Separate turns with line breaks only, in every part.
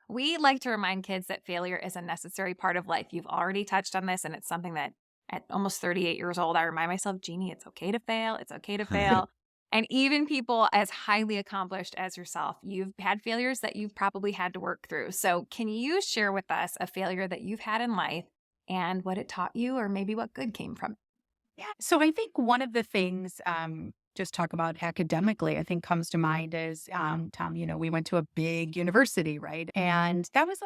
We like to remind kids that failure is a necessary part of life. You've already touched on this, and it's something that at almost 38 years old, I remind myself, Jeannie, it's okay to fail. It's okay to fail. And even people as highly accomplished as yourself, you've had failures that you've probably had to work through. So can you share with us a failure that you've had in life and what it taught you, or maybe what good came from it?
Yeah. So I think one of the things, just talk about academically, I think comes to mind is, Tom, we went to a big university, right? And that was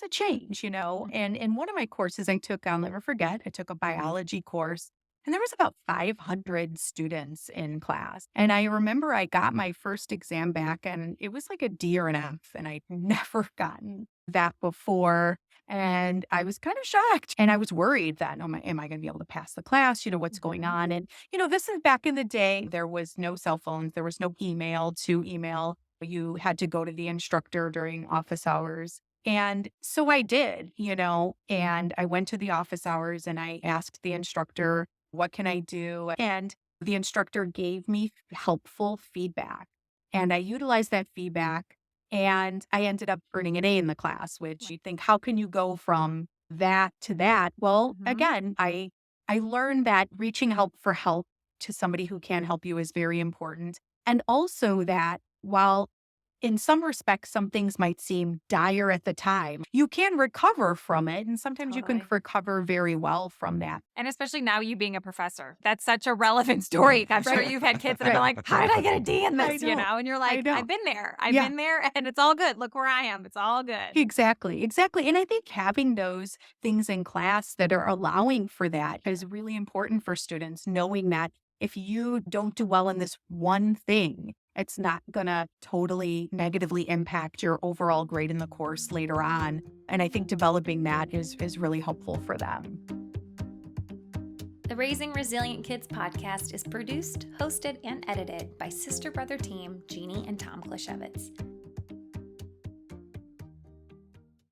a change, and in one of my courses I took, I'll never forget, I took a biology course and there was about 500 students in class. And I remember I got my first exam back and it was like a D or an F, and I'd never gotten that before. And I was kind of shocked and I was worried that, oh my, am I going to be able to pass the class? What's going
Mhm.
on? And, this is back in the day. There was no cell phones. There was no email to email. You had to go to the instructor during office hours. And so I did, and I went to the office hours and I asked the instructor, what can I do? And the instructor gave me helpful feedback. And I utilized that feedback and I ended up earning an A in the class, which you think, how can you go from that to that? Well,
Mhm.
again, I learned that reaching help for help to somebody who can help you is very important. And also that while in some respects, some things might seem dire at the time, you can recover from it. And sometimes you can
Totally.
recover very well from that.
And especially now you being a professor, that's such a relevant story. I'm sure
Right.
you've had kids that have been
Right.
like, how did I get a D in
I
this?
know.
And you're
I
like,
know.
I've been there. I've
Yeah.
been there and it's all good. Look where I am. It's all good.
Exactly, exactly. And I think having those things in class that are allowing for that is really important for students, knowing that if you don't do well in this one thing, it's not going to totally negatively impact your overall grade in the course later on. And I think developing that is really helpful for them.
The Raising Resilient Kids podcast is produced, hosted, and edited by sister brother team Jeannie and Tom Klashevitz.